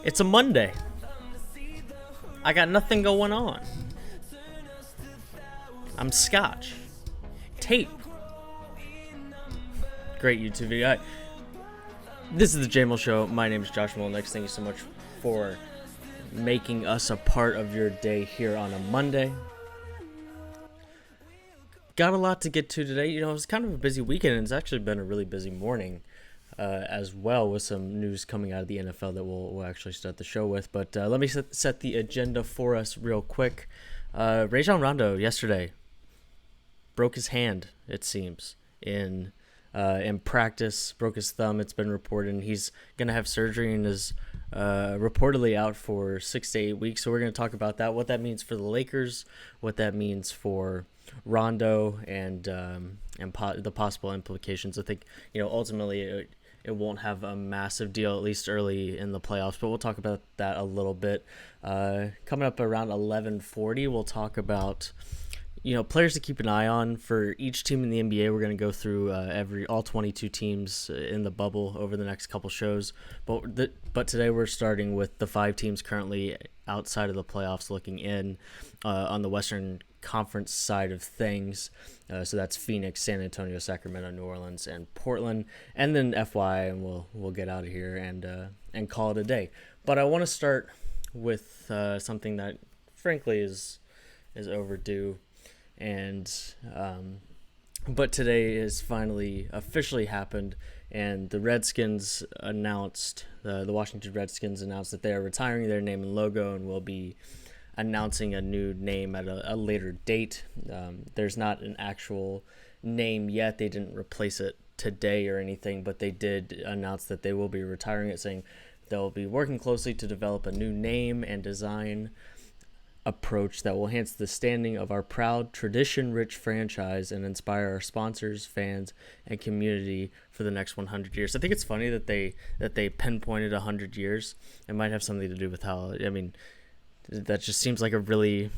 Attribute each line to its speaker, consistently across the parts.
Speaker 1: It's a Monday. I got nothing going on. I'm Scotch. Tape. Great YouTube video. This is the JMULL Show. My name is Josh Molnix. Thank you so much for making us a part of your day here on a Monday. Got a lot to get to today. You know, it was kind of a busy weekend, and it's actually been a really busy morning as well, with some news coming out of the NFL that we'll actually start the show with. But let me set the agenda for us real quick. Rajon Rondo yesterday broke his hand, it seems, in practice, broke his thumb. It's been reported, and he's going to have surgery and is reportedly out for 6 to 8 weeks. So we're going to talk about that, what that means for the Lakers, what that means for Rondo, and the possible implications. I think, you know, ultimately it won't have a massive deal, at least early in the playoffs, but we'll talk about that a little bit. Coming up around 11:40, we'll talk about, you know, players to keep an eye on for each team in the NBA. We're going to go through all 22 teams in the bubble over the next couple shows. But today we're starting with the 5 teams currently outside of the playoffs looking in on the Western Conference side of things. So that's Phoenix, San Antonio, Sacramento, New Orleans, and Portland. And then FY, and we'll get out of here and call it a day. But I want to start with something that frankly is overdue. And but today has finally officially happened, and the Redskins announced, the Washington Redskins announced that they are retiring their name and logo and will be announcing a new name at a later date. There's not an actual name yet. They didn't replace it today or anything, but they did announce that they will be retiring it, saying they'll be working closely to develop a new name and design approach that will enhance the standing of our proud, tradition-rich franchise and inspire our sponsors, fans, and community for the next 100 years. I think it's funny that they pinpointed 100 years. It might have something to do with how, I mean, that just seems like a really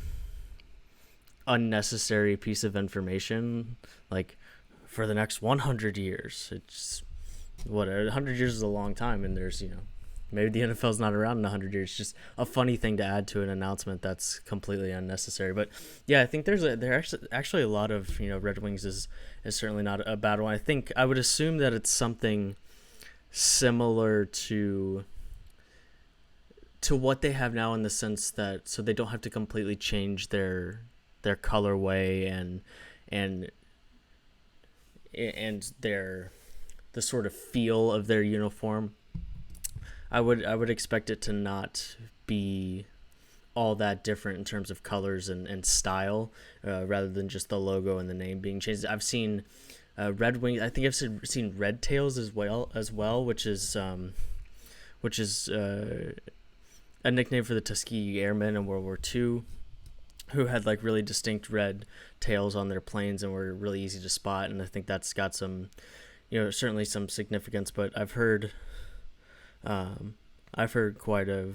Speaker 1: unnecessary piece of information. Like, for the next 100 years, it's 100 years is a long time, and there's, you know, maybe the NFL's not around in 100 years. It's just a funny thing to add to an announcement that's completely unnecessary. But yeah, I think there's actually a lot of, you know, Red Wings is certainly not a bad one. I would assume that it's something similar to what they have now, in the sense that, so they don't have to completely change their colorway and the sort of feel of their uniform. I would expect it to not be all that different in terms of colors and style, rather than just the logo and the name being changed. I've seen Red Wings. I think I've seen Red Tails as well, which is a nickname for the Tuskegee Airmen in World War II, who had like really distinct red tails on their planes and were really easy to spot. And I think that's got some, you know, certainly some significance. But I've heard quite a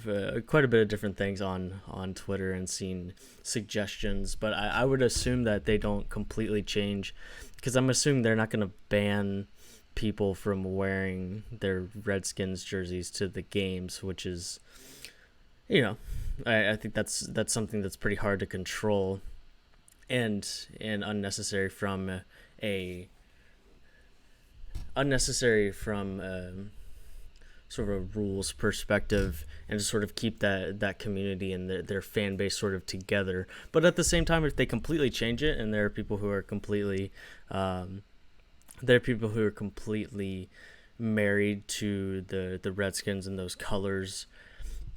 Speaker 1: bit of different things on Twitter and seen suggestions, but I would assume that they don't completely change, because I'm assuming they're not going to ban people from wearing their Redskins jerseys to the games, which is, you know, I think that's something that's pretty hard to control and unnecessary from sort of a rules perspective, and to sort of keep that community and their fan base sort of together. But at the same time, if they completely change it, and there are people who are completely married to the Redskins and those colors,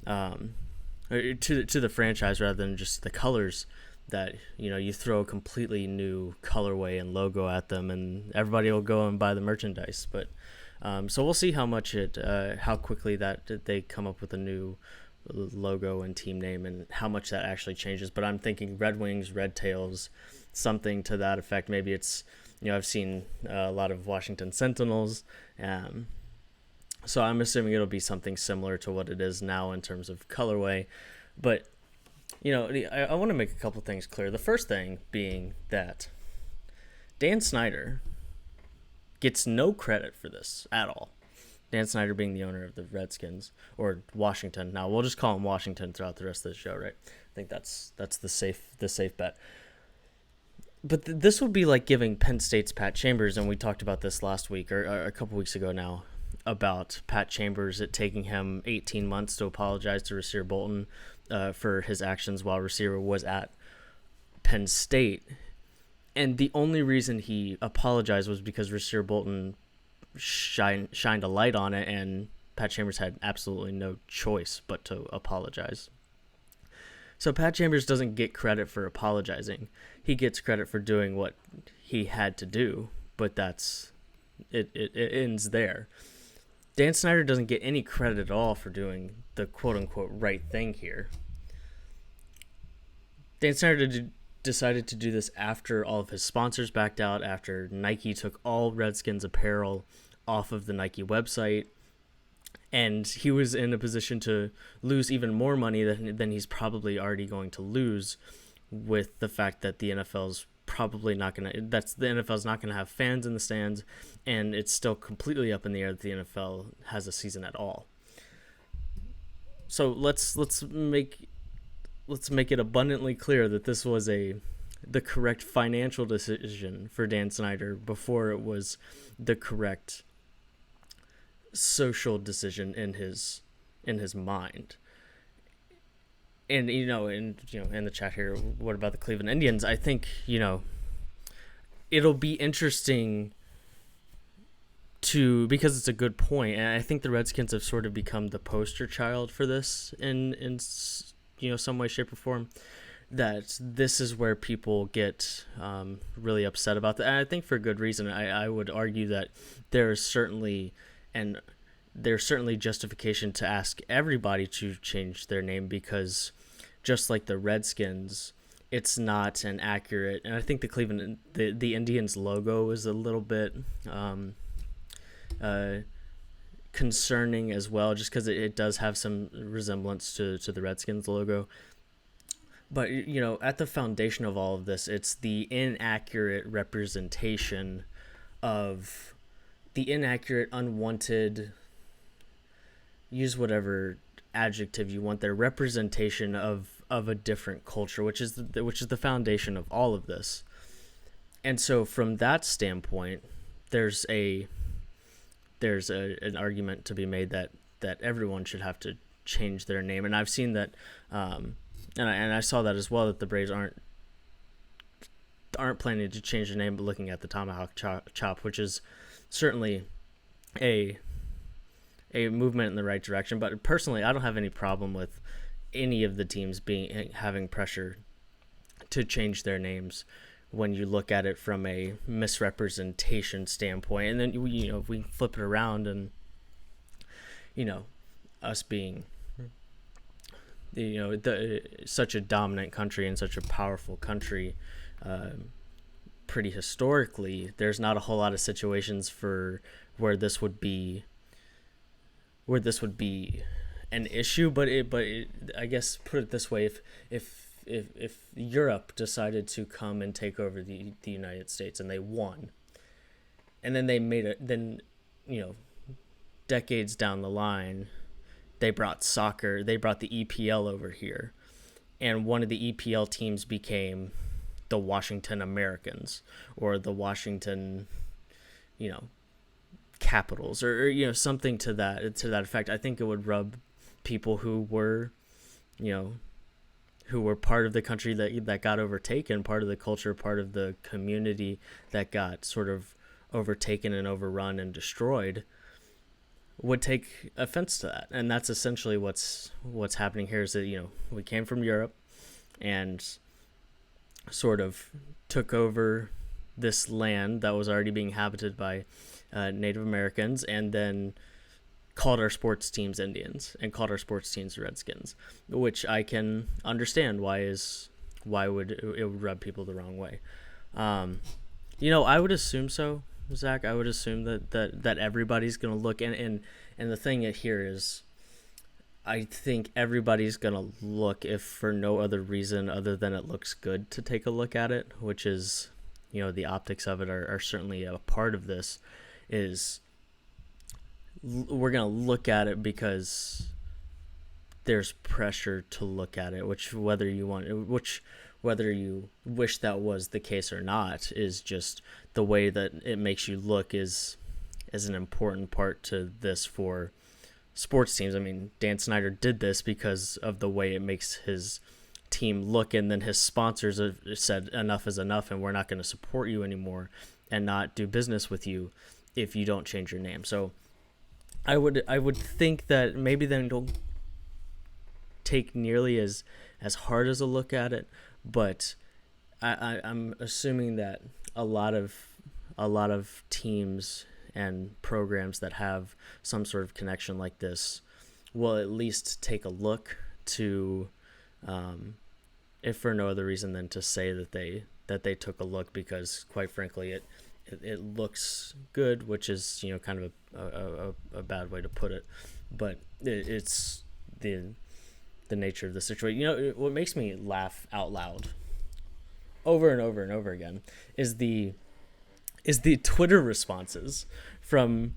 Speaker 1: to the franchise rather than just the colors, that, you know, you throw a completely new colorway and logo at them and everybody will go and buy the merchandise. But so we'll see how quickly that they come up with a new logo and team name, and how much that actually changes. But I'm thinking Red Wings, Red Tails, something to that effect. Maybe it's, you know, I've seen a lot of Washington Sentinels, so I'm assuming it'll be something similar to what it is now in terms of colorway. But, you know, I want to make a couple things clear. The first thing being that Dan Snyder gets no credit for this at all. Dan Snyder being the owner of the Redskins, or Washington. Now we'll just call him Washington throughout the rest of the show, right? I think that's the safe bet. But this would be like giving Penn State's Pat Chambers, and we talked about this last week or a couple weeks ago now, about Pat Chambers, it taking him 18 months to apologize to Rasir Bolton for his actions while Rasir was at Penn State. And the only reason he apologized was because Rasir Bolton shined a light on it, and Pat Chambers had absolutely no choice but to apologize. So Pat Chambers doesn't get credit for apologizing. He gets credit for doing what he had to do, but it ends there. Dan Snyder doesn't get any credit at all for doing the quote-unquote right thing here. Dan Snyder decided to do this after all of his sponsors backed out, after Nike took all Redskins apparel off of the Nike website, and he was in a position to lose even more money than he's probably already going to lose, with the fact that the NFL's probably not going to, the NFL's not going to have fans in the stands, and it's still completely up in the air that the NFL has a season at all. So let's make it abundantly clear that this was the correct financial decision for Dan Snyder before it was the correct social decision in his mind. And in the chat here, what about the Cleveland Indians? I think it'll be interesting because it's a good point, and I think the Redskins have sort of become the poster child for this in some way, shape, or form. That this is where people get really upset about that, and I think for good reason. I would argue that there's certainly justification to ask everybody to change their name, because just like the Redskins, it's not an accurate, and I think the Indians logo is a little bit concerning as well, just because it does have some resemblance to the Redskins logo. But at the foundation of all of this, it's the inaccurate representation of the inaccurate, unwanted, use whatever adjective you want there, representation of a different culture, which is the foundation of all of this. And so from that standpoint, there's an argument to be made that everyone should have to change their name. And I've seen that, and I saw that as well, that the Braves aren't planning to change their name, but looking at the Tomahawk Chop, which is certainly a movement in the right direction. But personally, I don't have any problem with any of the teams having pressure to change their names when you look at it from a misrepresentation standpoint. And then if we flip it around, and us being such a dominant country and such a powerful country, pretty historically, there's not a whole lot of situations where this would be an issue. But I guess, put it this way, if Europe decided to come and take over the United States and they won, and then they decades down the line, they brought the EPL over here, and one of the EPL teams became the Washington Americans, or the Washington, Capitals, or something to that effect. I think it would rub people who were part of the country that got overtaken, part of the culture, part of the community that got sort of overtaken and overrun and destroyed, would take offense to that. And that's essentially what's happening here, is that we came from Europe and sort of took over this land that was already being inhabited by Native Americans, and then called our sports teams Indians and called our sports teams Redskins, which I can understand why would it rub people the wrong way. I would assume so, Zach. I would assume that everybody's going to look, and the thing here is, I think everybody's going to look, if for no other reason other than it looks good to take a look at it, which is, the optics of it are certainly a part of this, is we're gonna look at it because there's pressure to look at it, which whether you wish that was the case or not is just the way that it makes you look is an important part to this for sports teams. I mean, Dan Snyder did this because of the way it makes his team look, and then his sponsors have said enough is enough and we're not going to support you anymore and not do business with you if you don't change your name. So I would think that maybe they don't take nearly as hard as a look at it, but I'm assuming that a lot of teams and programs that have some sort of connection like this will at least take a look to, if for no other reason than to say that they took a look, because quite frankly it looks good, which is kind of a bad way to put it, but it's the nature of the situation. What makes me laugh out loud over and over and over again is the Twitter responses from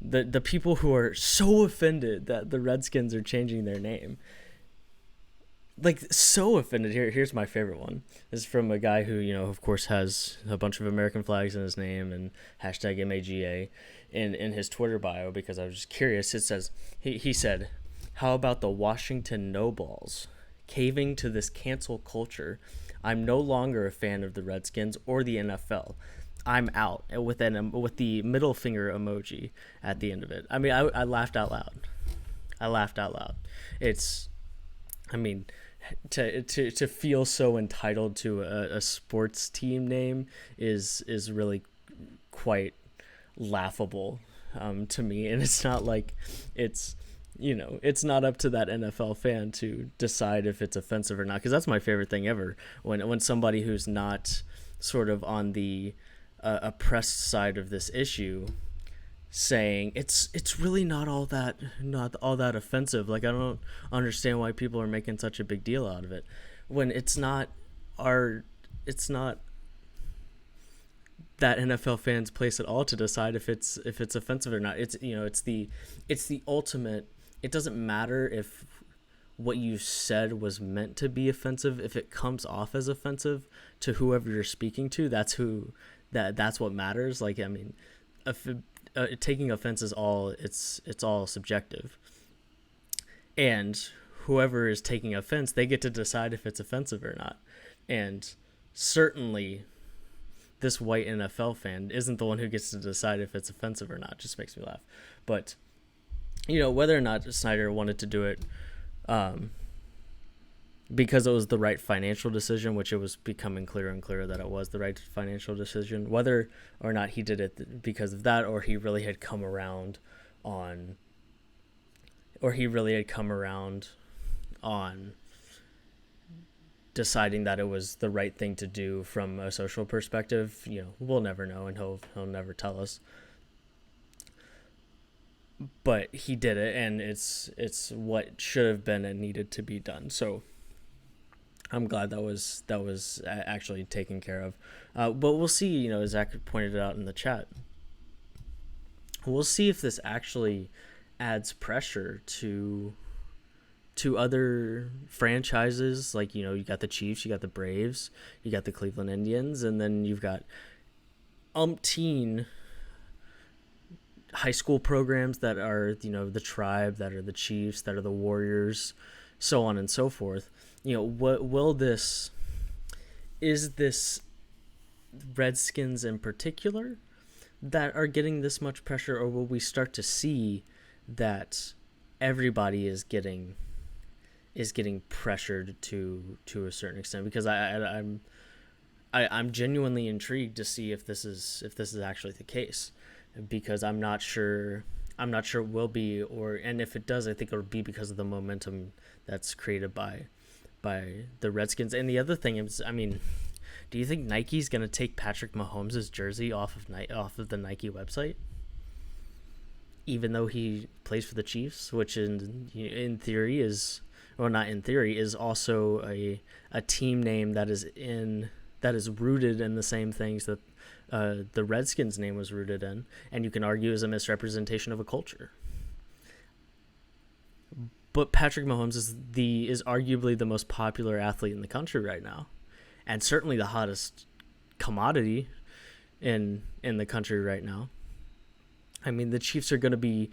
Speaker 1: the people who are so offended that the Redskins are changing their name. Like, so offended. Here's my favorite one. This is from a guy who, of course, has a bunch of American flags in his name and hashtag MAGA in his Twitter bio, because I was just curious. It says, he said, "How about the Washington No Balls caving to this cancel culture? I'm no longer a fan of the Redskins or the NFL. I'm out," with the middle finger emoji at the end of it. I mean, I laughed out loud. It's, I mean, to feel so entitled to a sports team name is really quite laughable to me, and it's not like it's not up to that NFL fan to decide if it's offensive or not, because that's my favorite thing ever, when somebody who's not sort of on the oppressed side of this issue saying it's really not all that offensive. Like, I don't understand why people are making such a big deal out of it, when it's not that NFL fans' place at all to decide if it's offensive or not. It's the ultimate. It doesn't matter if what you said was meant to be offensive. If it comes off as offensive to whoever you're speaking to, that's what matters. Like, I mean, taking offense is all subjective, and whoever is taking offense, they get to decide if it's offensive or not. And certainly this white NFL fan isn't the one who gets to decide if it's offensive or not. It just makes me laugh. But whether or not Snyder wanted to do it because it was the right financial decision, which it was becoming clearer and clearer that it was the right financial decision, whether or not he did it because of that, or he really had come around on deciding that it was the right thing to do from a social perspective, we'll never know, and he'll never tell us. But he did it, and it's what should have been and needed to be done. So I'm glad that was actually taken care of. But we'll see, as Zach pointed out in the chat, we'll see if this actually adds pressure to other franchises. Like, you got the Chiefs, you got the Braves, you got the Cleveland Indians, and then you've got umpteen high school programs that are, the Tribe, that are the Chiefs, that are the Warriors, so on and so forth. Is this Redskins in particular that are getting this much pressure, or will we start to see that everybody is getting pressured to a certain extent? Because I'm genuinely intrigued to see if this is actually the case, because I'm not sure it will be, and if it does, I think it'll be because of the momentum that's created by the Redskins. And the other thing is, I mean, do you think Nike's going to take Patrick Mahomes' jersey off of the Nike website, even though he plays for the Chiefs, which in theory is, well, not in theory, is also a team name that is in that is rooted in the same things that the Redskins name was rooted in, and you can argue is a misrepresentation of a culture. But Patrick Mahomes is arguably the most popular athlete in the country right now, and certainly the hottest commodity in the country right now. I mean, the Chiefs are going to be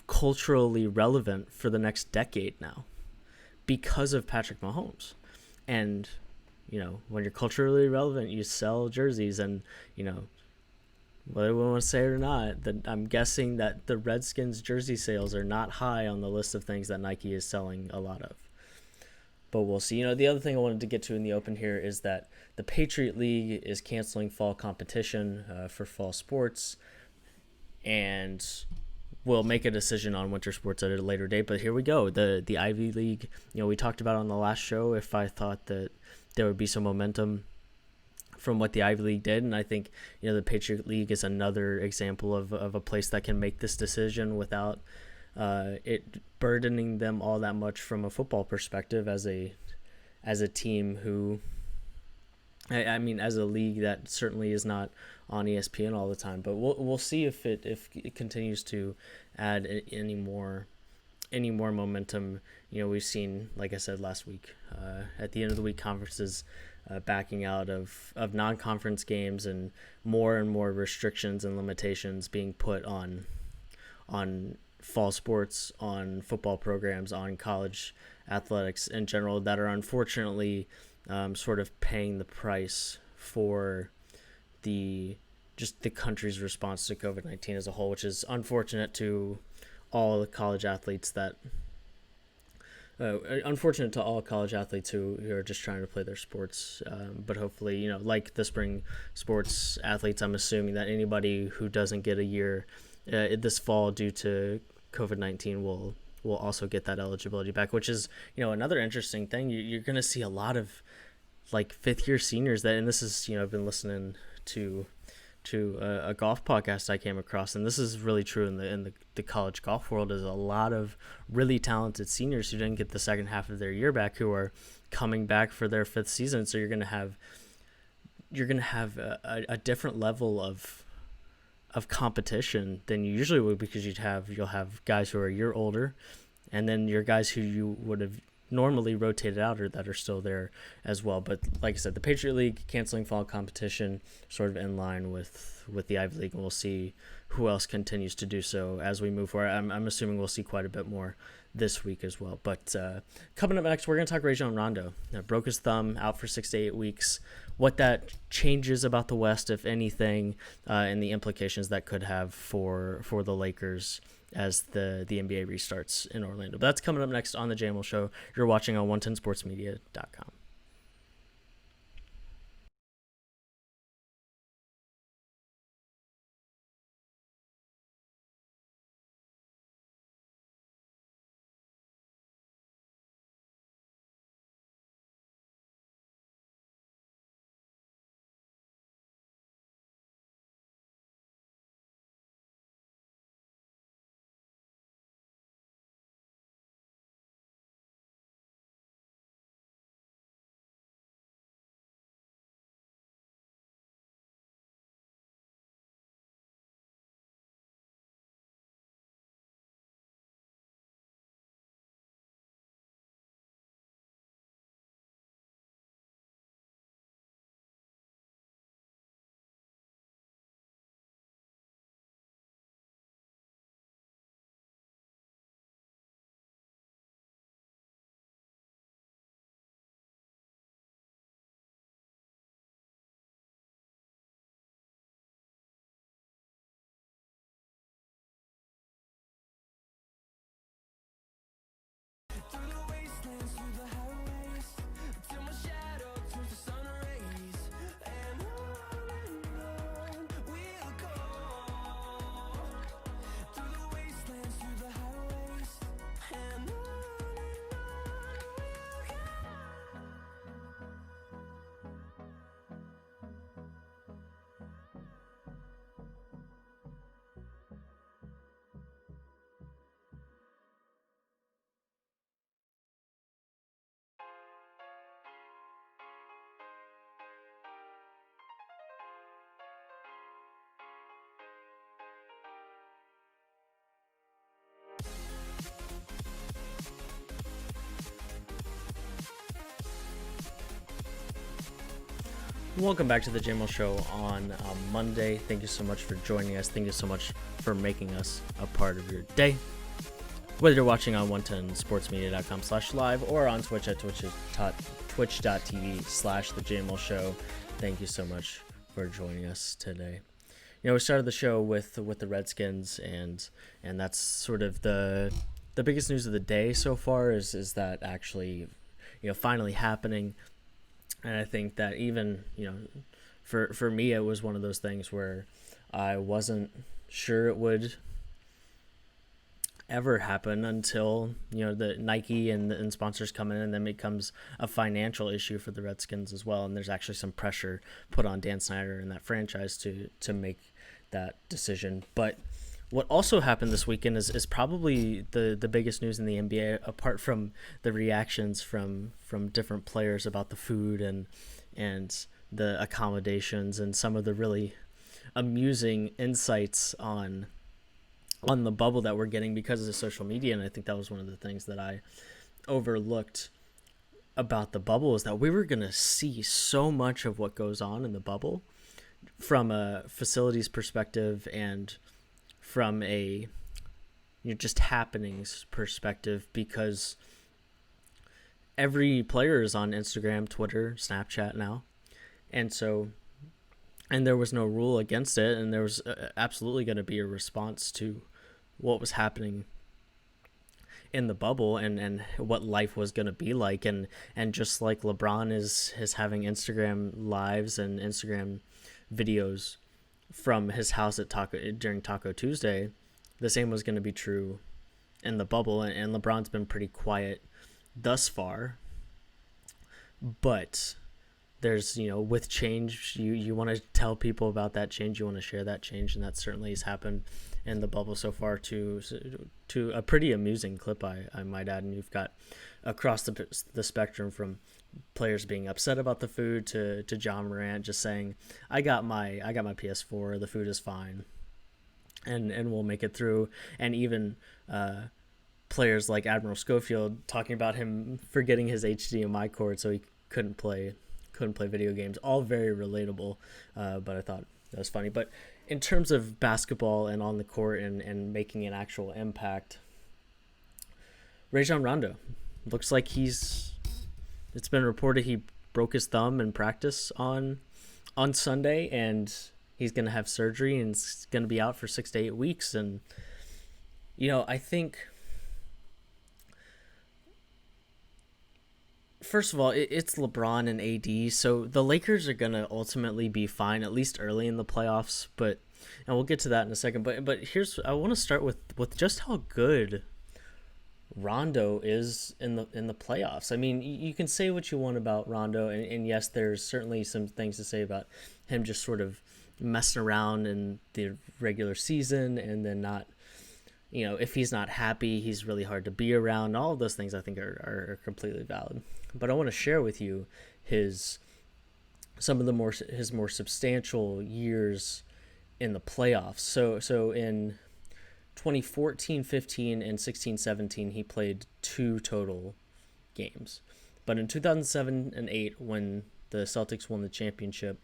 Speaker 1: culturally relevant for the next decade now because of Patrick Mahomes. And, when you're culturally relevant, you sell jerseys, and, whether we want to say it or not, that I'm guessing that the Redskins jersey sales are not high on the list of things that Nike is selling a lot of. But we'll see. The other thing I wanted to get to in the open here is that the Patriot League is canceling fall competition for fall sports, and we'll make a decision on winter sports at a later date. But here we go. The Ivy League, we talked about on the last show if I thought that there would be some momentum from what the Ivy League did, and I think the Patriot League is another example of a place that can make this decision without it burdening them all that much from a football perspective as a team who, I mean, as a league that certainly is not on ESPN all the time. But we'll see if it continues to add any more momentum. We've seen, like I said last week, at the end of the week, conferences backing out of non-conference games, and more restrictions and limitations being put on fall sports, on football programs, on college athletics in general, that are unfortunately sort of paying the price for the country's response to COVID-19 as a whole, which is unfortunate to all the college athletes who are just trying to play their sports. But hopefully, like the spring sports athletes, I'm assuming that anybody who doesn't get a year this fall due to COVID-19 will also get that eligibility back, which is, another interesting thing. You're going to see a lot of like fifth year seniors and this is, I've been listening to a golf podcast I came across, and this is really true in the college golf world, is a lot of really talented seniors who didn't get the second half of their year back, who are coming back for their fifth season. So you're gonna have a different level of competition than you usually would, because you'll have guys who are a year older, and then your guys who you would have normally rotated out or that are still there as well. But like I said, the Patriot League canceling fall competition sort of in line with the Ivy League, and we'll see who else continues to do so as we move forward. I'm assuming we'll see quite a bit more this week as well. But coming up next, we're going to talk Rajon Rondo. Broke his thumb, out for 6 to 8 weeks. What that changes about the West, if anything, and the implications that could have for the Lakers as the NBA restarts in Orlando. But that's coming up next on the JMULL Show. You're watching on 110sportsmedia.com. Welcome back to the JMULL Show on Monday. Thank you so much for joining us. Thank you so much for making us a part of your day. Whether you're watching on 110sportsmedia.com/live or on Twitch at twitch.tv/the JMULL Show, thank you so much for joining us today. We started the show with the Redskins, and that's sort of the biggest news of the day so far is that actually, finally happening. And I think that even, for me, it was one of those things where I wasn't sure it would ever happen until, the Nike and sponsors come in, and then it becomes a financial issue for the Redskins as well. And there's actually some pressure put on Dan Snyder and that franchise to make that decision. But what also happened this weekend is probably the biggest news in the NBA, apart from the reactions from different players about the food and the accommodations and some of the really amusing insights on the bubble that we're getting because of social media. And I think that was one of the things that I overlooked about the bubble, is that we were going to see so much of what goes on in the bubble from a facilities perspective and from a just happenings perspective, because every player is on Instagram, Twitter, Snapchat now. And there was no rule against it, and there was absolutely going to be a response to what was happening in the bubble and what life was going to be like. And just like LeBron is having Instagram lives and Instagram videos from his house at during Taco Tuesday, the same was going to be true in the bubble. And LeBron's been pretty quiet thus far, but there's, with change, you want to tell people about that change, you want to share that change, and that certainly has happened in the bubble so far to a pretty amusing clip, I might add. And you've got across the spectrum, from players being upset about the food to John Morant just saying, I got my PS4, the food is fine, and we'll make it through. And even players like Admiral Schofield talking about him forgetting his HDMI cord so he couldn't play video games. All very relatable, but I thought that was funny. But in terms of basketball and on the court and making an actual impact, Rajon Rondo looks like it's been reported he broke his thumb in practice on Sunday, and he's going to have surgery and is going to be out for 6 to 8 weeks. And, I think, first of all, it's LeBron and AD, so the Lakers are going to ultimately be fine, at least early in the playoffs. And we'll get to that in a second. But I want to start with just how good Rondo is in the playoffs. I mean, you can say what you want about Rondo, and yes, there's certainly some things to say about him just sort of messing around in the regular season, and then not, if he's not happy, he's really hard to be around. All of those things I think are completely valid. But I want to share with you his more substantial years in the playoffs. So in 2014, 15, and 16, 17, he played 2 total games. But in 2007 and 8, when the Celtics won the championship,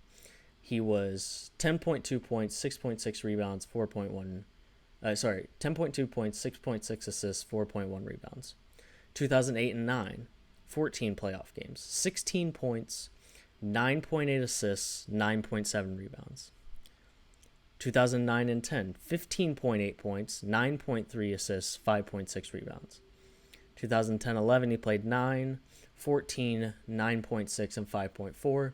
Speaker 1: he was 10.2 points, 6.6 rebounds, 10.2 points, 6.6 assists, 4.1 rebounds. 2008 and 9, 14 playoff games, 16 points, 9.8 assists, 9.7 rebounds. 2009 and 10, 15.8 points, 9.3 assists, 5.6 rebounds. 2010-11, he played 9, 14, 9.6, and 5.4.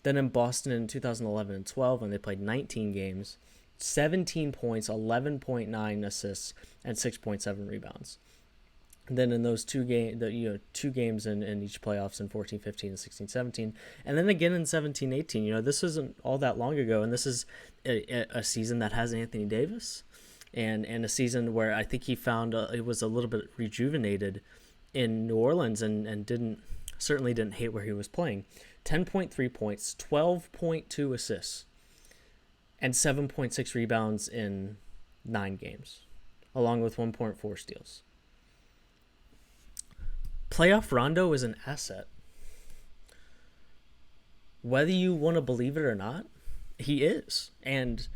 Speaker 1: Then in Boston in 2011 and 12, when they played 19 games, 17 points, 11.9 assists, and 6.7 rebounds. And then in those two games in each playoffs in 14, 15, and 16, 17, and then again in 17, 18. This isn't all that long ago, and this is a season that has Anthony Davis, and a season where I think he found it was a little bit rejuvenated in New Orleans, and certainly didn't hate where he was playing. 10.3 points, 12.2 assists, and 7.6 rebounds in 9 games, along with 1.4 steals. Playoff Rondo is an asset. whether you want to believe it or not, he is. And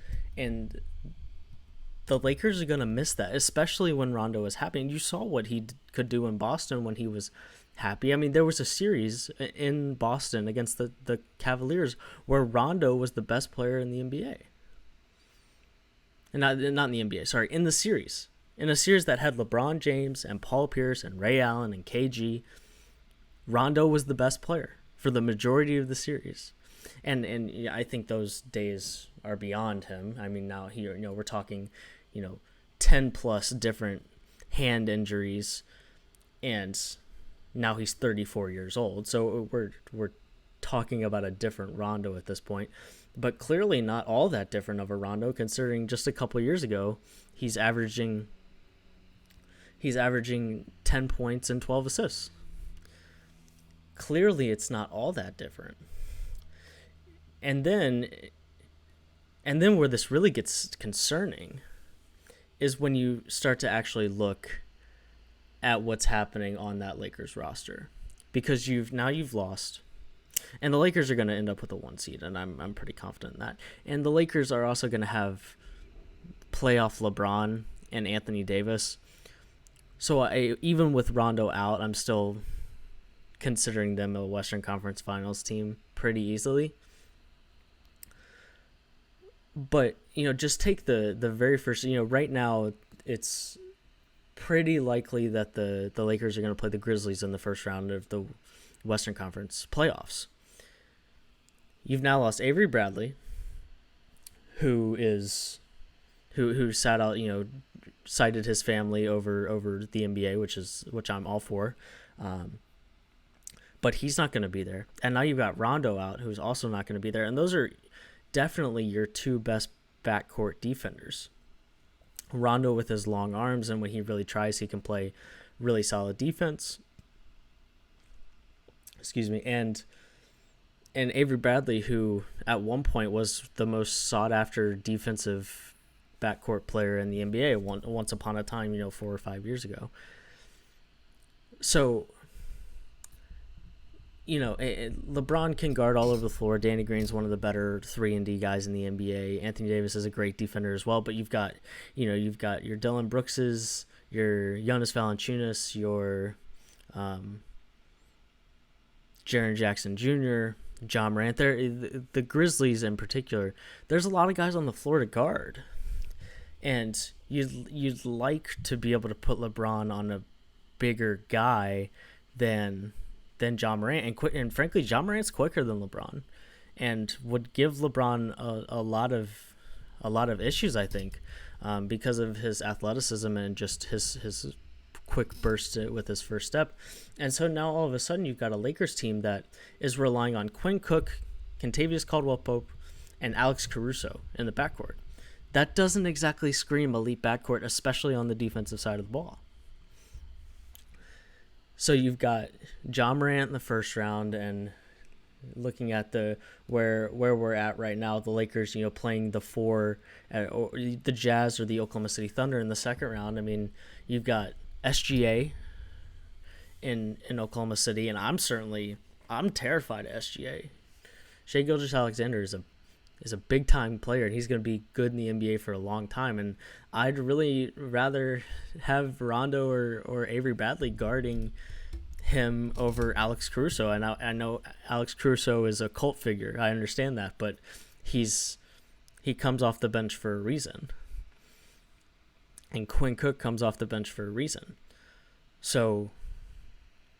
Speaker 1: the Lakers are going to miss that, especially when Rondo is happy. And you saw what he could do in Boston when he was happy. I mean, there was a series in Boston against the Cavaliers where Rondo was the best player in the NBA. And not in the NBA, sorry, in the series. In a series that had LeBron James and Paul Pierce and Ray Allen and KG, Rondo was the best player for the majority of the series. And I think those days are beyond him. I mean, now here, we're talking, 10 plus different hand injuries, and now he's 34 years old. So we're talking about a different Rondo at this point, but clearly not all that different of a Rondo, considering just a couple years ago he's averaging 10 points and 12 assists. Clearly it's not all that different. And then where this really gets concerning is when you start to actually look at what's happening on that Lakers roster, because you've lost, and the Lakers are going to end up with a 1 seed, and I'm pretty confident in that. And the Lakers are also going to have playoff LeBron and Anthony Davis. So even with Rondo out, I'm still considering them a Western Conference Finals team pretty easily. But, just take the very first, right now it's pretty likely that the Lakers are going to play the Grizzlies in the first round of the Western Conference playoffs. You've now lost Avery Bradley, who sat out, cited his family over the NBA, which I'm all for. But he's not going to be there. And now you've got Rondo out, who's also not going to be there. And those are definitely your two best backcourt defenders. Rondo with his long arms, and when he really tries, he can play really solid defense. Excuse me. And Avery Bradley, who at one point was the most sought-after defensive backcourt player in the NBA once upon a time, 4 or 5 years ago. So, LeBron can guard all over the floor. Danny Green's one of the better 3-and-D guys in the NBA. Anthony Davis is a great defender as well. But you've got your Dillon Brookses, your Jonas Valanciunas, your Jaren Jackson Jr., John Morant. The Grizzlies in particular, there's a lot of guys on the floor to guard. And you'd like to be able to put LeBron on a bigger guy than John Morant, and frankly, John Morant's quicker than LeBron, and would give LeBron a lot of issues, I think, because of his athleticism and just his quick burst with his first step. And so now all of a sudden you've got a Lakers team that is relying on Quinn Cook, Kentavious Caldwell-Pope, and Alex Caruso in the backcourt. That doesn't exactly scream elite backcourt, especially on the defensive side of the ball. So you've got John Morant in the first round, and looking at where we're at right now, the Lakers, playing the 4, or the Jazz or the Oklahoma City Thunder in the second round. I mean, you've got SGA in Oklahoma City, and I'm terrified of SGA. Shai Gilgeous-Alexander is a big time player, and he's going to be good in the NBA for a long time. And I'd really rather have Rondo or Avery Bradley guarding him over Alex Caruso. And I know Alex Caruso is a cult figure. I understand that, but he comes off the bench for a reason. And Quinn Cook comes off the bench for a reason. So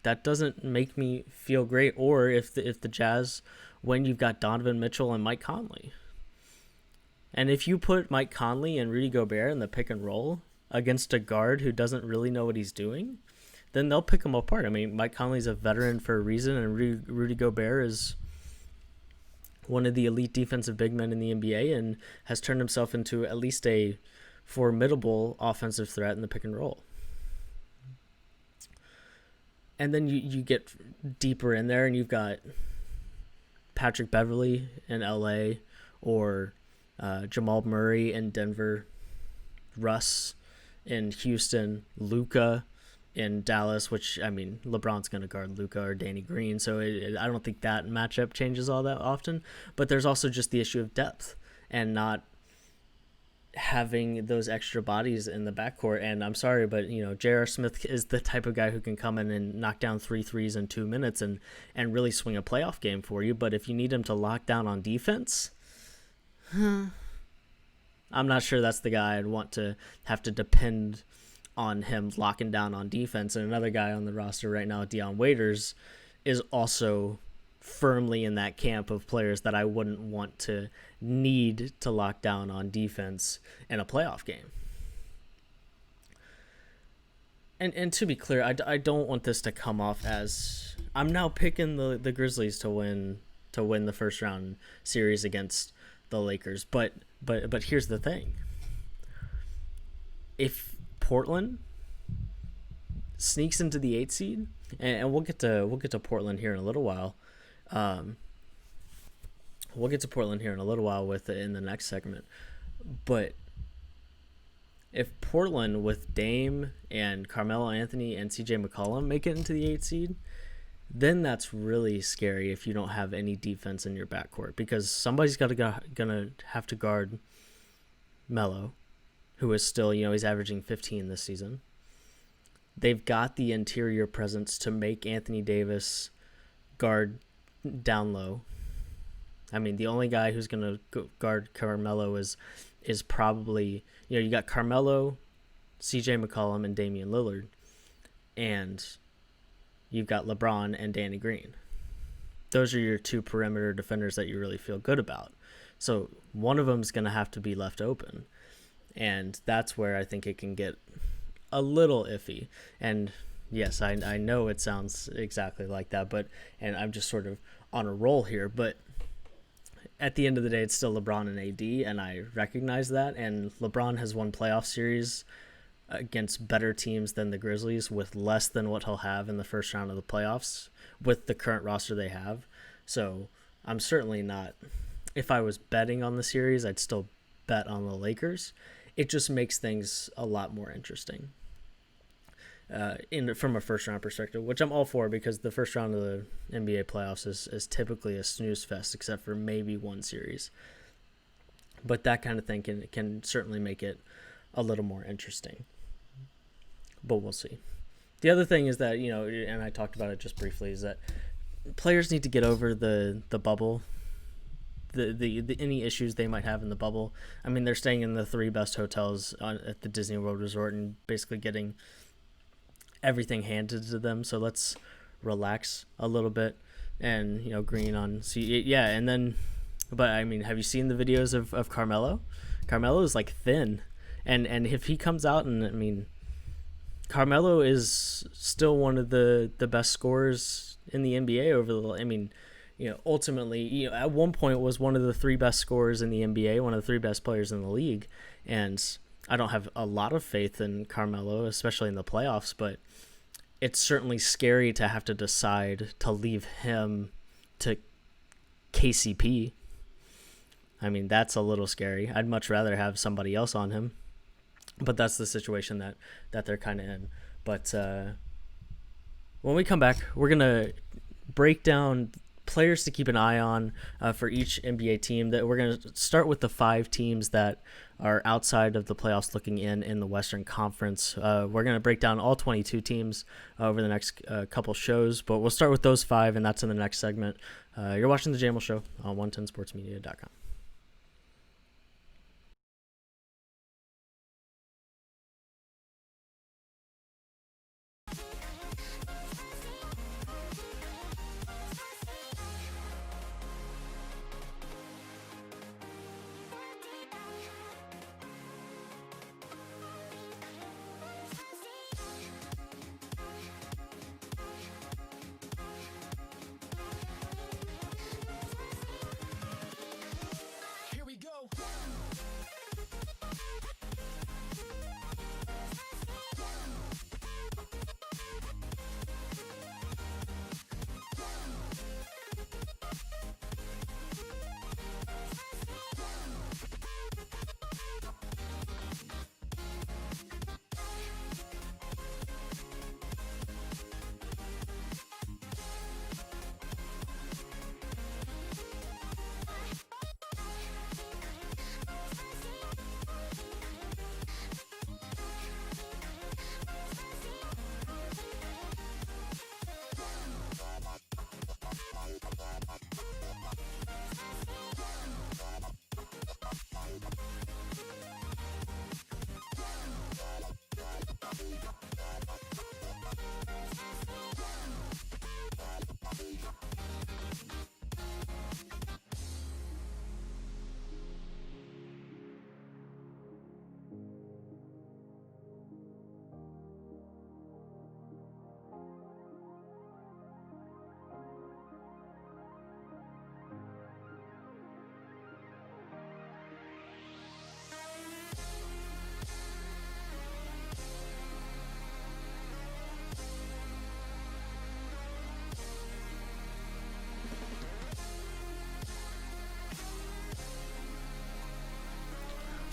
Speaker 1: that doesn't make me feel great. Or if the Jazz, when you've got Donovan Mitchell and Mike Conley. And if you put Mike Conley and Rudy Gobert in the pick and roll against a guard who doesn't really know what he's doing, then they'll pick him apart. I mean, Mike Conley's a veteran for a reason, and Rudy Gobert is one of the elite defensive big men in the NBA and has turned himself into at least a formidable offensive threat in the pick and roll. And then you get deeper in there, and you've got Patrick Beverley in LA, or Jamal Murray in Denver, Russ in Houston, Luka in Dallas, which, I mean, LeBron's going to guard Luka or Danny Green, so I don't think that matchup changes all that often. But there's also just the issue of depth and not having those extra bodies in the backcourt. And I'm sorry, but, J.R. Smith is the type of guy who can come in and knock down 3 threes in 2 minutes and really swing a playoff game for you. But if you need him to lock down on defense, I'm not sure that's the guy I'd want to have to depend on him locking down on defense. And another guy on the roster right now, Dion Waiters, is also firmly in that camp of players that I wouldn't want to need to lock down on defense in a playoff game. And to be clear, I don't want this to come off as I'm now picking the Grizzlies to win the first round series against the Lakers. But here's the thing. If Portland sneaks into the 8th seed, and we'll get to Portland here in a little while. We'll get to Portland here in a little while in the next segment. But if Portland with Dame and Carmelo Anthony and CJ McCollum make it into the 8th seed, then that's really scary if you don't have any defense in your backcourt, because somebody's gonna have to guard Melo, who is still, he's averaging 15 this season. They've got the interior presence to make Anthony Davis guard down low. I mean, the only guy who's going to guard Carmelo is probably, you got Carmelo, CJ McCollum, and Damian Lillard. And you've got LeBron and Danny Green. Those are your 2 perimeter defenders that you really feel good about. So one of them is going to have to be left open. And that's where I think it can get a little iffy. And yes, I know it sounds exactly like that, and I'm just sort of on a roll here, but at the end of the day, it's still LeBron and AD, and I recognize that. And LeBron has won playoff series against better teams than the Grizzlies with less than what he'll have in the first round of the playoffs with the current roster they have. So I'm certainly not, if I was betting on the series, I'd still bet on the Lakers. It just makes things a lot more interesting from a first-round perspective, which I'm all for, because the first round of the NBA playoffs is typically a snooze fest, except for maybe one series. But that kind of thing can certainly make it a little more interesting. But we'll see. The other thing is that, and I talked about it just briefly, is that players need to get over the bubble, the any issues they might have in the bubble. I mean, they're staying in the 3 best hotels at the Disney World Resort and basically getting everything handed to them. So let's relax a little bit. And Green on and then, but I mean, have you seen the videos of Carmelo? Carmelo is like thin, and if he comes out, and I mean, Carmelo is still one of the best scorers in the NBA ultimately, at one point was one of the 3 best scorers in the NBA, one of the 3 best players in the league. And I don't have a lot of faith in Carmelo, especially in the playoffs, but it's certainly scary to have to decide to leave him to KCP. I mean, that's a little scary. I'd much rather have somebody else on him, but that's the situation that they're kind of in. But when we come back, we're going to break down players to keep an eye on for each NBA team. That we're going to start with the 5 teams that are outside of the playoffs looking in the Western Conference. We're going to break down all 22 teams over the next couple shows, but we'll start with those 5, and that's in the next segment. You're watching the JMULL Show on 110sportsmedia.com.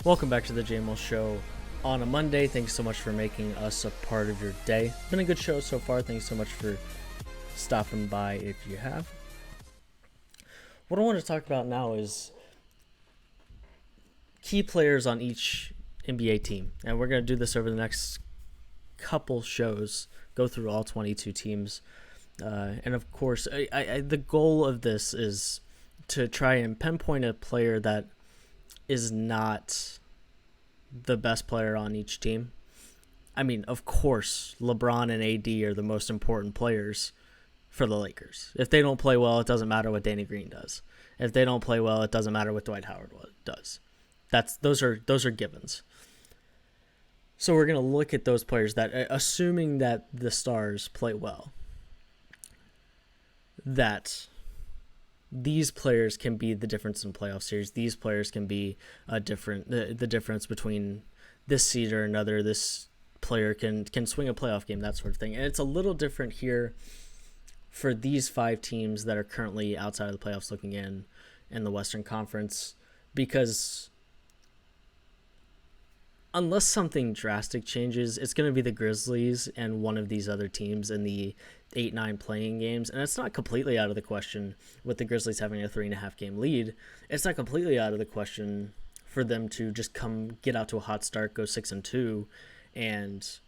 Speaker 1: Welcome back to the JMULL Show on a Monday. Thanks so much for making us a part of your day. Been a good show so far. Thanks so much for stopping by if you have. What I want to talk about now is key players on each NBA team. And we're going to do this over the next couple shows, go through all 22 teams. And of course, the goal of this is to try and pinpoint a player that is not the best player on each team. I mean, of course, LeBron and AD are the most important players for the Lakers. If they don't play well, it doesn't matter what Danny Green does. If they don't play well, it doesn't matter what Dwight Howard does. Those are givens. So we're going to look at those players that, assuming that the stars play well, that these players can be the difference in playoff series. These players can be the difference between this seed or another. This player can swing a playoff game, that sort of thing. And it's a little different here for these 5 teams that are currently outside of the playoffs looking in the Western Conference, because unless something drastic changes, it's going to be the Grizzlies and one of these other teams in the 8-9 playing games. And it's not completely out of the question with the Grizzlies having a 3.5 game lead. It's not completely out of the question for them to just get out to a hot start, go 6-2, and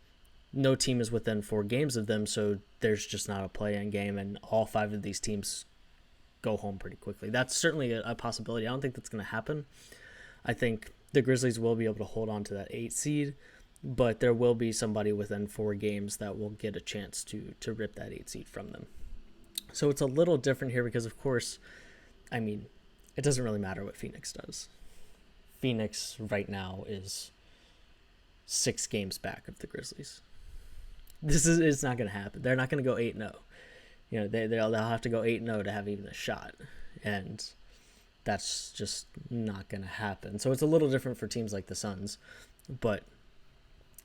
Speaker 1: no team is within 4 games of them. So there's just not a play-in game, and all 5 of these teams go home pretty quickly. That's certainly a possibility. I don't think that's going to happen. I think the Grizzlies will be able to hold on to that 8 seed, but there will be somebody within 4 games that will get a chance to rip that 8 seed from them. So it's a little different here because, of course, I mean, it doesn't really matter what Phoenix does. Phoenix right now is 6 games back of the Grizzlies. It's not going to happen. They're not going to go 8-0. You know, they'll have to go 8-0 to have even a shot, and that's just not going to happen. So it's a little different for teams like the Suns. But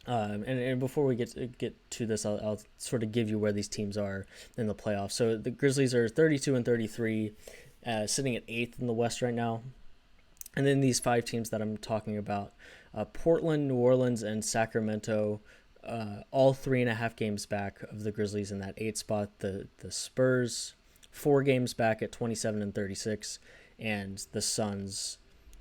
Speaker 1: and before we get to this, I'll sort of give you where these teams are in the playoffs. So the Grizzlies are 32-33, sitting at 8th in the West right now. And then these 5 teams that I'm talking about, Portland, New Orleans, and Sacramento, all 3.5 games back of the Grizzlies in that 8th spot. The Spurs, 4 games back at 27-36. And the Suns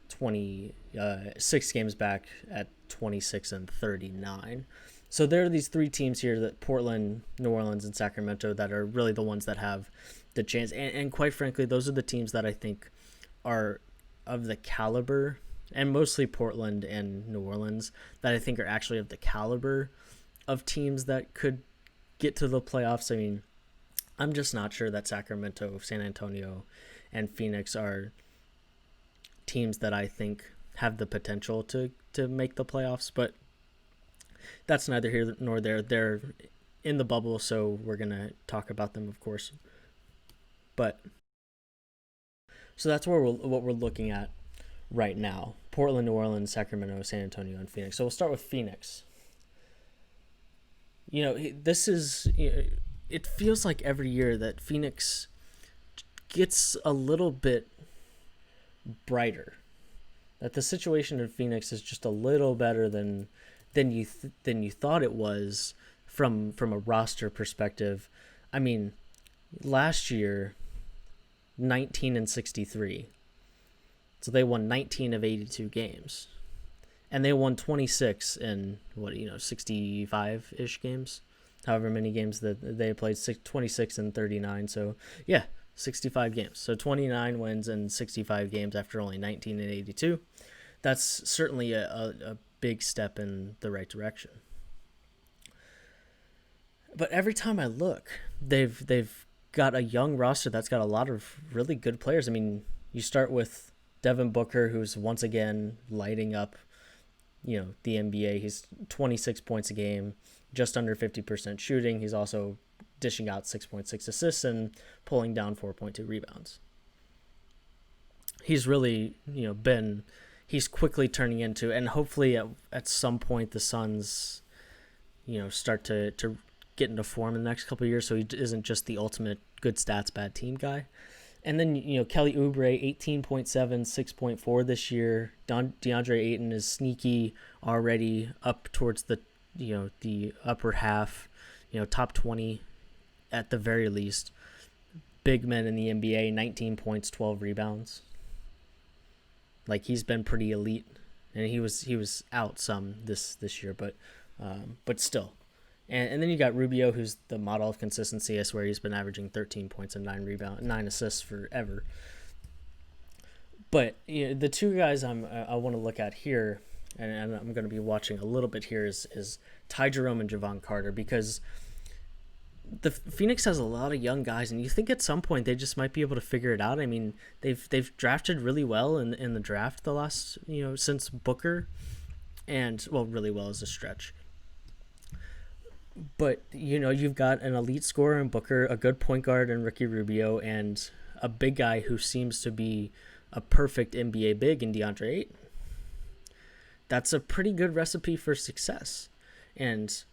Speaker 1: 6 games back at 26-39. So there are these 3 teams here, that Portland, New Orleans, and Sacramento, that are really the ones that have the chance. And quite frankly, those are the teams that I think are of the caliber, and mostly Portland and New Orleans, that I think are actually of the caliber of teams that could get to the playoffs. I mean, I'm just not sure that Sacramento, San Antonio, and Phoenix are teams that I think have the potential to make the playoffs, but that's neither here nor there. They're in the bubble, so we're going to talk about them, of course. But so that's what we're looking at right now. Portland, New Orleans, Sacramento, San Antonio, and Phoenix. So we'll start with Phoenix. You know, it feels like every year that Phoenix gets a little bit brighter, that the situation in Phoenix is just a little better than you thought it was from a roster perspective. I mean, last year, 19-63, so they won 19 of 82 games, and they won 26 in 65-ish games, however many games that they played, 26-39. So yeah, 65 games. So 29 wins in 65 games after only 19 and 82. That's certainly a big step in the right direction. But every time I look, they've got a young roster that's got a lot of really good players. I mean, you start with Devin Booker, who's once again lighting up, the NBA. He's 26 points a game, just under 50% shooting. He's also dishing out 6.6 assists and pulling down 4.2 rebounds. He's really, he's quickly turning into, and hopefully at some point the Suns, start to get into form in the next couple of years, so he isn't just the ultimate good stats, bad team guy. And then, Kelly Oubre, 18.7, 6.4 this year. DeAndre Ayton is sneaky already up towards the upper half, top 20 at the very least. Big men in the NBA, 19 points, 12 rebounds. Like, he's been pretty elite, and he was out some this year, but still. And then you got Rubio, who's the model of consistency. I swear he's been averaging 13 points and 9 assists forever. But the two guys I want to look at here, and I'm going to be watching a little bit here, is Ty Jerome and Javon Carter, because the Phoenix has a lot of young guys, and you think at some point they just might be able to figure it out. I mean, they've drafted really well in the draft the last since Booker, and really well is a stretch. But, you've got an elite scorer in Booker, a good point guard in Ricky Rubio, and a big guy who seems to be a perfect NBA big in DeAndre Ayton. That's a pretty good recipe for success. And,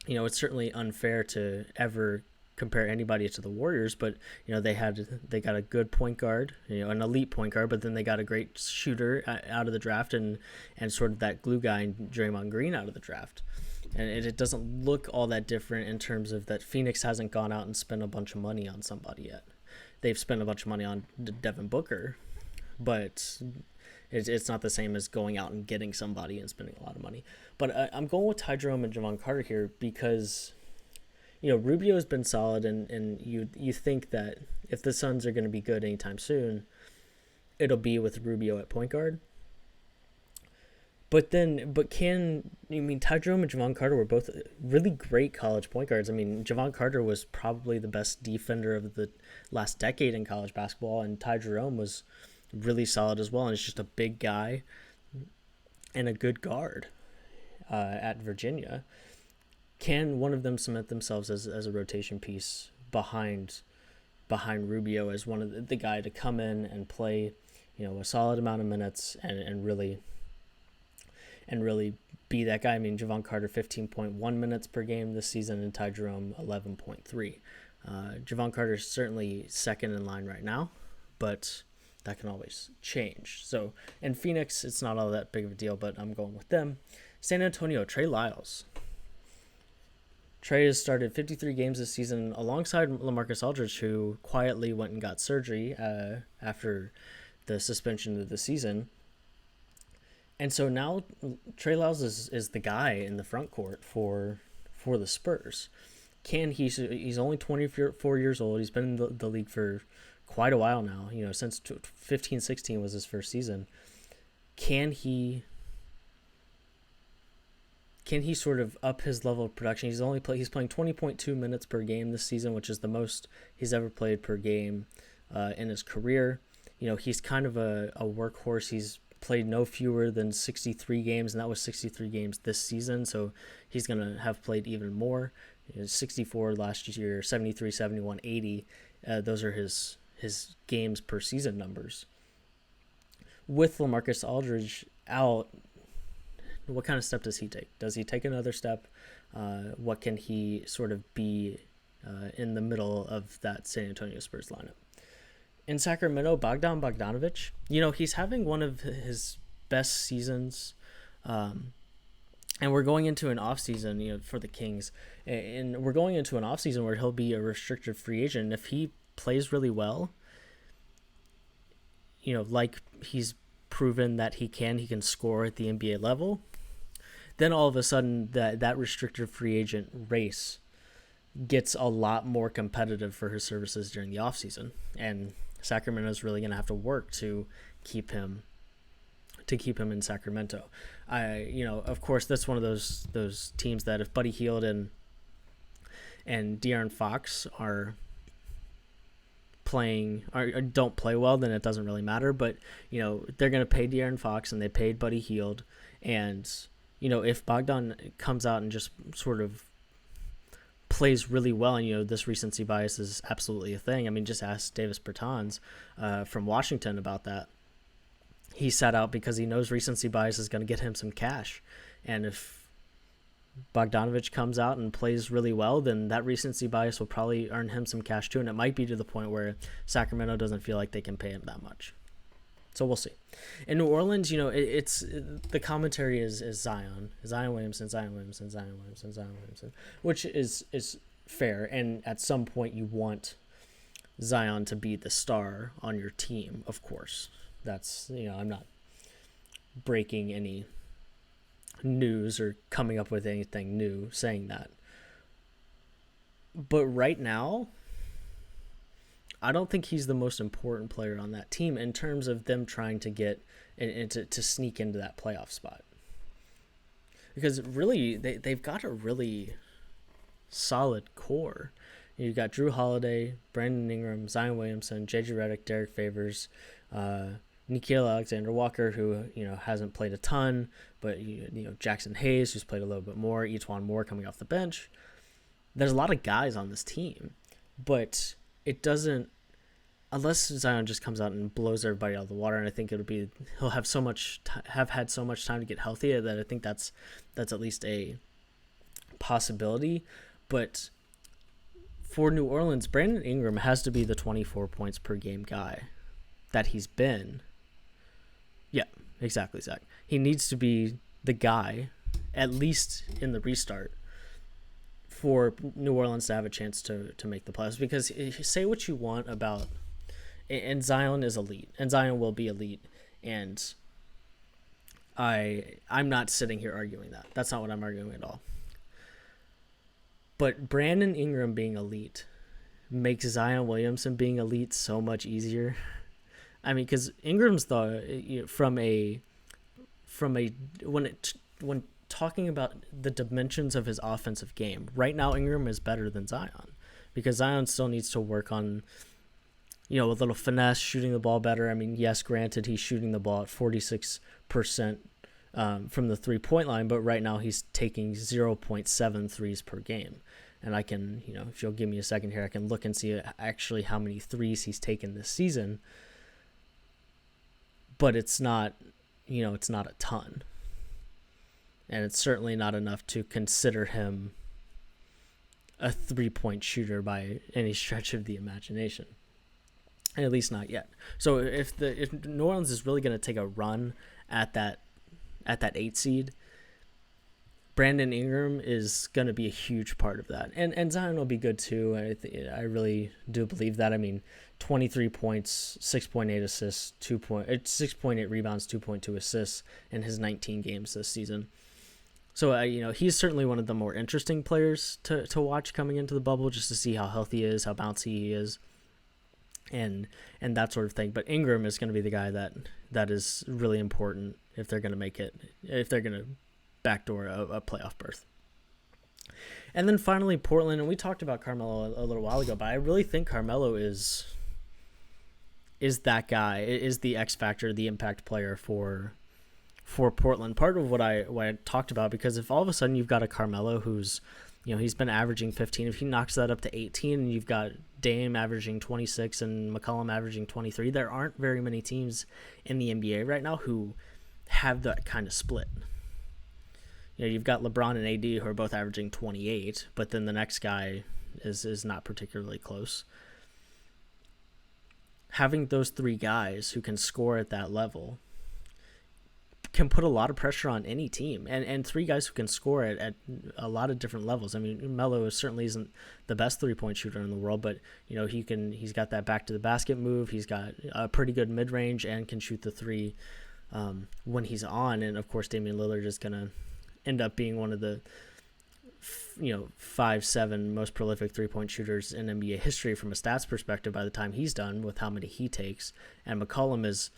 Speaker 1: it's certainly unfair to ever compare anybody to the Warriors, but, they got a good point guard, an elite point guard, but then they got a great shooter out of the draft and sort of that glue guy in Draymond Green out of the draft. And it doesn't look all that different in terms of that Phoenix hasn't gone out and spent a bunch of money on somebody yet. They've spent a bunch of money on Devin Booker, but it's not the same as going out and getting somebody and spending a lot of money. But I'm going with Ty Jerome and Javon Carter here because, Rubio has been solid, and you think that if the Suns are going to be good anytime soon, it'll be with Rubio at point guard. But Ty Jerome and Javon Carter were both really great college point guards. I mean, Javon Carter was probably the best defender of the last decade in college basketball, and Ty Jerome was really solid as well. And it's just a big guy and a good guard at Virginia. Can one of them cement themselves as a rotation piece behind Rubio as one of the guy to come in and play, a solid amount of minutes and really be that guy? I mean, Javon Carter, 15.1 minutes per game this season, and Ty Jerome, 11.3. Javon Carter is certainly second in line right now, but that can always change. So, in Phoenix, it's not all that big of a deal, but I'm going with them. San Antonio, Trey Lyles. Trey has started 53 games this season alongside LaMarcus Aldridge, who quietly went and got surgery after the suspension of the season. And so now Trey Lyles is the guy in the front court for the Spurs. He's only 24 years old. He's been in the league for quite a while now. Since 15-16 was his first season. Can he sort of up his level of production? He's playing 20.2 minutes per game this season, which is the most he's ever played per game in his career. He's kind of a workhorse. He's played no fewer than 63 games, and that was 63 games this season, so he's going to have played even more. 64 last year, 73, 71, 80. Those are his games per season numbers. With LaMarcus Aldridge out, what kind of step does he take? Does he take another step? What can he sort of be in the middle of that San Antonio Spurs lineup? In Sacramento, Bogdan Bogdanović, he's having one of his best seasons. And we're going into an offseason, for the Kings. And we're going into an offseason where he'll be a restricted free agent. And if he plays really well, like he's proven that he can score at the NBA level, then all of a sudden that restricted free agent race gets a lot more competitive for his services during the offseason. And Sacramento is really going to have to work to keep him in Sacramento. Of course, that's one of those teams that if Buddy Hield and De'Aaron Fox are playing or don't play well, then it doesn't really matter. But they're going to pay De'Aaron Fox and they paid Buddy Hield, and if Bogdan comes out and just sort of plays really well, and this recency bias is absolutely a thing. I mean, just ask Davis Bertans from Washington about that. He sat out because he knows recency bias is going to get him some cash, and if Bogdanovich comes out and plays really well, then that recency bias will probably earn him some cash too, and it might be to the point where Sacramento doesn't feel like they can pay him that much. So we'll see. In New Orleans, it's the commentary is Zion Williamson, which is fair, and at some point you want Zion to be the star on your team, of course. That's, I'm not breaking any news or coming up with anything new saying that. But right now, I don't think he's the most important player on that team in terms of them trying to get to sneak into that playoff spot. Because really, they've got a really solid core. You've got Drew Holiday, Brandon Ingram, Zion Williamson, J.J. Redick, Derek Favors, Nickeil Alexander-Walker, who hasn't played a ton, but Jackson Hayes, who's played a little bit more, Etuan Moore coming off the bench. There's a lot of guys on this team, but it doesn't, unless Zion just comes out and blows everybody out of the water. And I think he'll have had so much time to get healthy that I think that's at least a possibility. But for New Orleans, Brandon Ingram has to be the 24 points per game guy that he's been. Yeah, exactly, Zach. He needs to be the guy, at least in the restart, for New Orleans to have a chance to make the playoffs. Because say what you want about, and Zion is elite, and Zion will be elite, and I'm not sitting here arguing that. That's not what I'm arguing at all. But Brandon Ingram being elite makes Zion Williamson being elite so much easier. I mean, because Ingram's when talking about the dimensions of his offensive game, right now Ingram is better than Zion, because Zion still needs to work on, a little finesse, shooting the ball better. I mean, yes, granted, he's shooting the ball at 46% from the 3-point line, but right now he's taking 0.7 threes per game. And I can, if you'll give me a second here, I can look and see actually how many threes he's taken this season. But it's not, it's not a ton. And it's certainly not enough to consider him a 3-point shooter by any stretch of the imagination. At least not yet. So if New Orleans is really going to take a run at that 8 seed, Brandon Ingram is going to be a huge part of that. And Zion will be good too. I really do believe that. I mean, 23 points, 6.8 assists, 6.8 rebounds, 2.2 assists in his 19 games this season. So, he's certainly one of the more interesting players to watch coming into the bubble, just to see how healthy he is, how bouncy he is, and that sort of thing. But Ingram is going to be the guy that is really important if they're going to make it, if they're going to backdoor a playoff berth. And then finally, Portland, and we talked about Carmelo a little while ago, but I really think Carmelo is that guy, is the X factor, the impact player for Portland. Part of what I talked about, because if all of a sudden you've got a Carmelo who's, he's been averaging 15, if he knocks that up to 18, and you've got Dame averaging 26 and McCollum averaging 23, there aren't very many teams in the NBA right now who have that kind of split. You've got LeBron and AD who are both averaging 28, but then the next guy is not particularly close. Having those three guys who can score at that level can put a lot of pressure on any team, and three guys who can score at a lot of different levels. I mean, Melo certainly isn't the best 3-point shooter in the world, but he's got that back to the basket move. He's got a pretty good mid range and can shoot the three when he's on. And of course, Damian Lillard is gonna end up being one of the 5-7 most prolific 3-point shooters in NBA history from a stats perspective by the time he's done with how many he takes. And McCollum is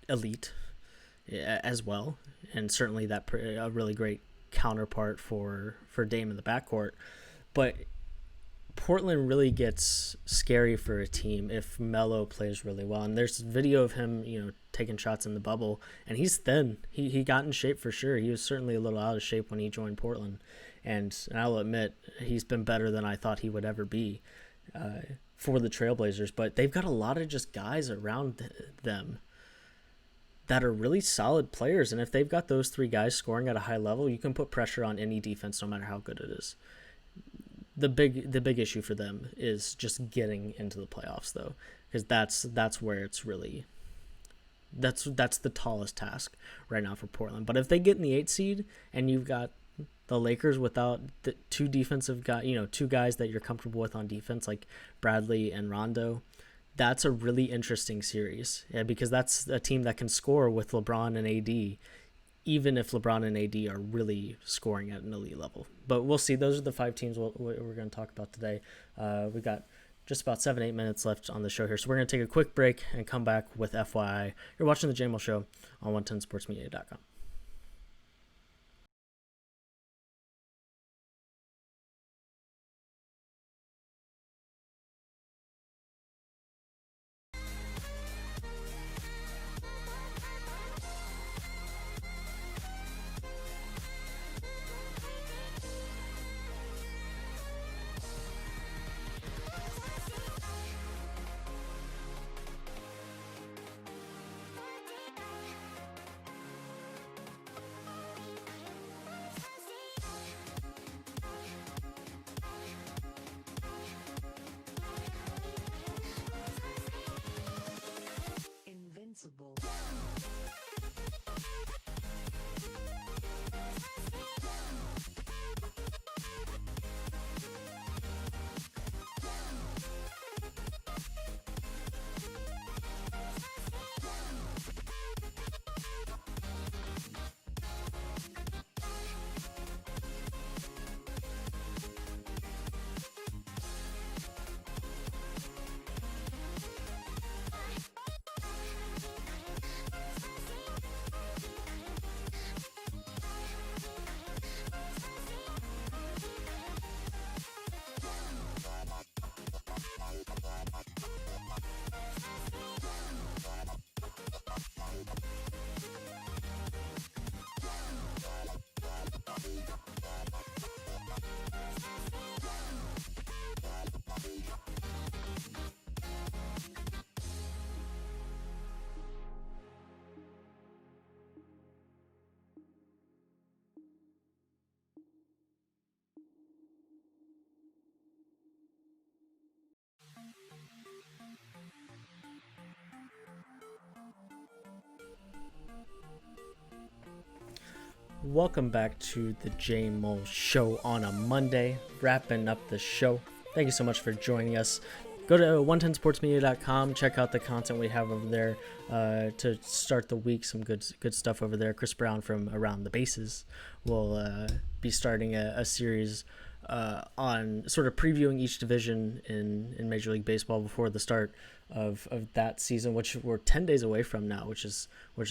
Speaker 1: elite as well, and certainly that a really great counterpart for Dame in the backcourt. But Portland really gets scary for a team if Melo plays really well. And there's video of him, taking shots in the bubble, and he's thin. He got in shape for sure. He was certainly a little out of shape when he joined Portland, and I'll admit he's been better than I thought he would ever be for the Trailblazers. But they've got a lot of just guys around them that are really solid players. And if they've got those three guys scoring at a high level, you can put pressure on any defense no matter how good it is. The big issue for them is just getting into the playoffs, though, because that's where it's really that's the tallest task right now for Portland. But if they get in the 8 seed and you've got the Lakers without the two defensive guys, two guys that you're comfortable with on defense like Bradley and Rondo, that's a really interesting series. Yeah, because that's a team that can score with LeBron and AD, even if LeBron and AD are really scoring at an elite level. But we'll see. Those are the 5 teams we're going to talk about today. We got just about 7-8 minutes left on the show here, so we're going to take a quick break and come back with FYI. You're watching the JMULL Show on 110sportsmedia.com.
Speaker 2: Invincible.
Speaker 1: Welcome back to the JMULL Show on a Monday, wrapping up the show. Thank you so much for joining us. Go to 110sportsmedia.com, check out the content we have over there to start the week. Some good stuff over there. Chris Brown from Around the Bases will be starting a series on sort of previewing each division in Major League Baseball before the start of that season, which we're 10 days away from now, which is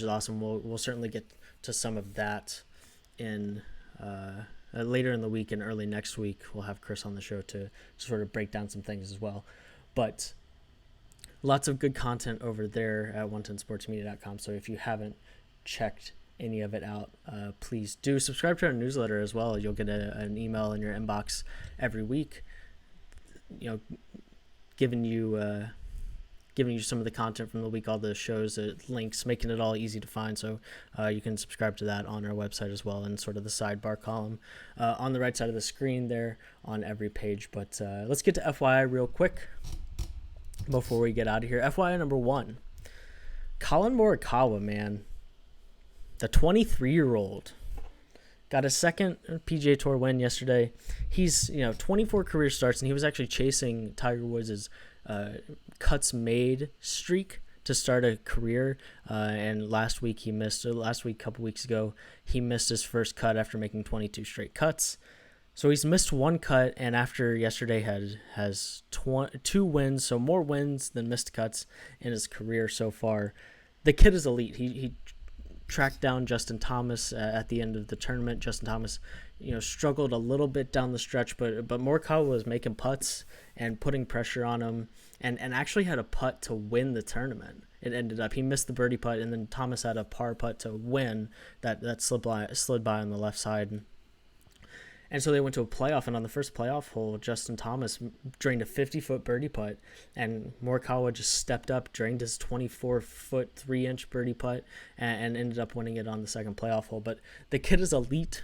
Speaker 1: awesome. We'll certainly get to some of that in later in the week and early next week. We'll have Chris on the show to sort of break down some things as well. But lots of good content over there at 110sportsmedia.com. So if you haven't checked any of it out, please do subscribe to our newsletter as well. You'll get an email in your inbox every week, giving you some of the content from the week, all the shows, links, making it all easy to find. So you can subscribe to that on our website as well, and sort of the sidebar column on the right side of the screen there on every page. But let's get to FYI real quick before we get out of here. FYI number 1, Colin Morikawa, man. The 23-year-old got a second PGA Tour win yesterday. He's 24 career starts, and he was actually chasing Tiger Woods' cuts made streak to start a career. And a couple weeks ago, he missed his first cut after making 22 straight cuts. So he's missed one cut, and after yesterday has 2 wins, so more wins than missed cuts in his career so far. The kid is elite. He tracked down Justin Thomas at the end of the tournament. Justin Thomas, struggled a little bit down the stretch, but Morikawa was making putts and putting pressure on him, and actually had a putt to win the tournament. It ended up, he missed the birdie putt, and then Thomas had a par putt to win that slid by on the left side. And so they went to a playoff, and on the first playoff hole, Justin Thomas drained a 50-foot birdie putt, and Morikawa just stepped up, drained his 24-foot 3-inch birdie putt, and ended up winning it on the second playoff hole. But the kid is elite,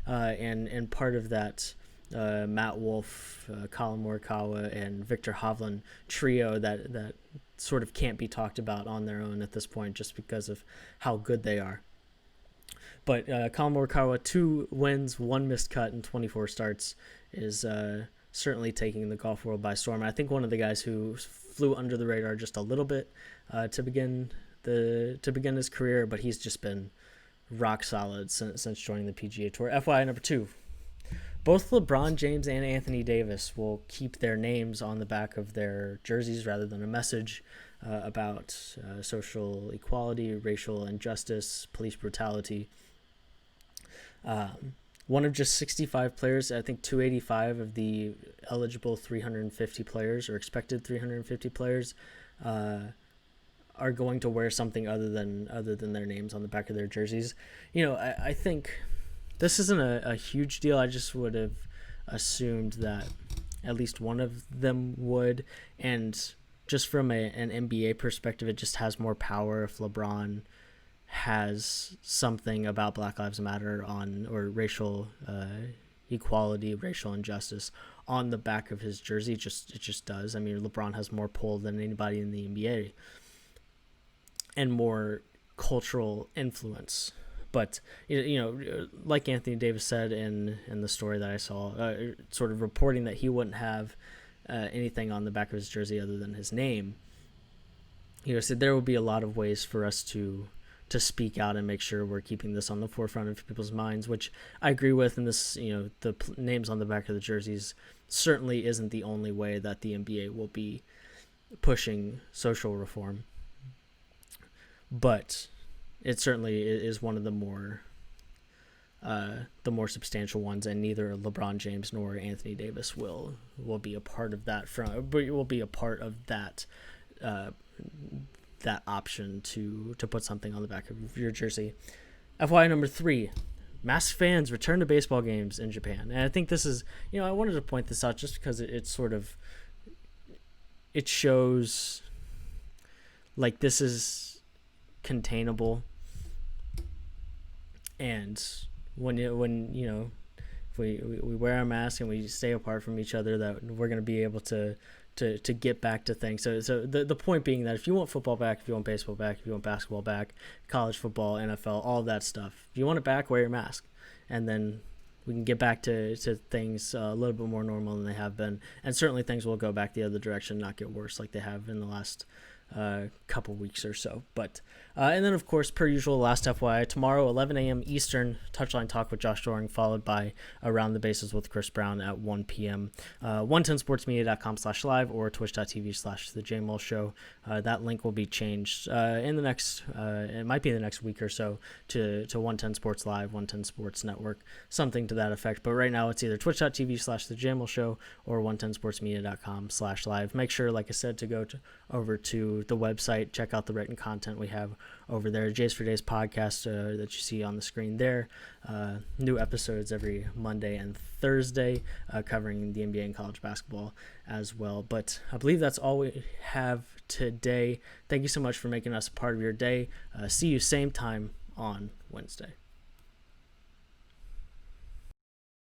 Speaker 1: and part of that Matt Wolff, Colin Morikawa, and Victor Hovland trio that sort of can't be talked about on their own at this point just because of how good they are. But Colin Morikawa, 2 wins, 1 missed cut in 24 starts, is certainly taking the golf world by storm. I think one of the guys who flew under the radar just a little bit to begin his career, but he's just been rock solid since joining the PGA Tour. FYI number 2. Both LeBron James and Anthony Davis will keep their names on the back of their jerseys rather than a message about social equality, racial injustice, police brutality. One of just 65 players, I think 285 of the eligible 350 players or expected 350 players are going to wear something other than their names on the back of their jerseys. I think this isn't a huge deal. I just would have assumed that at least one of them would. And just from an NBA perspective, it just has more power if LeBron has something about Black Lives Matter or racial equality, racial injustice on the back of his jersey. It just does. I mean, LeBron has more pull than anybody in the NBA and more cultural influence. But, like Anthony Davis said in the story that I saw, sort of reporting that he wouldn't have anything on the back of his jersey other than his name, said there will be a lot of ways for us to speak out and make sure we're keeping this on the forefront of people's minds, which I agree with. And this, the names on the back of the jerseys certainly isn't the only way that the NBA will be pushing social reform. But it certainly is one of the more substantial ones, and neither LeBron James nor Anthony Davis will be a part of that. But it will be a part of that that option to put something on the back of your jersey. FYI number 3, masked fans return to baseball games in Japan. And I think this is, I wanted to point this out just because it shows like this is containable. And when if we wear our mask and we stay apart from each other, that we're going to be able to get back to things. So the point being that if you want football back, if you want baseball back, if you want basketball back, college football, NFL, all of that stuff, if you want it back, wear your mask. And then we can get back to things a little bit more normal than they have been. And certainly things will go back the other direction, not get worse like they have in the last couple weeks or so. But and then of course, per usual, last FYI, tomorrow 11 a.m. Eastern, Touchline Talk with Josh Doring, followed by Around the Bases with Chris Brown at 1 p.m. 110sportsmedia.com/live or twitch.tv/the JMULL Show. That link will be changed in the next it might be the next week or so to 110 Sports Live, 110 Sports Network, something to that effect. But right now it's either twitch.tv/the JMULL Show or 110sportsmedia.com/live. Make sure, like I said, to go over to the website, check out the written content we have over there. Jays for Days podcast that you see on the screen there. New episodes every Monday and Thursday covering the NBA and college basketball as well. But I believe that's all we have today. Thank you so much for making us a part of your day. See you same time on Wednesday.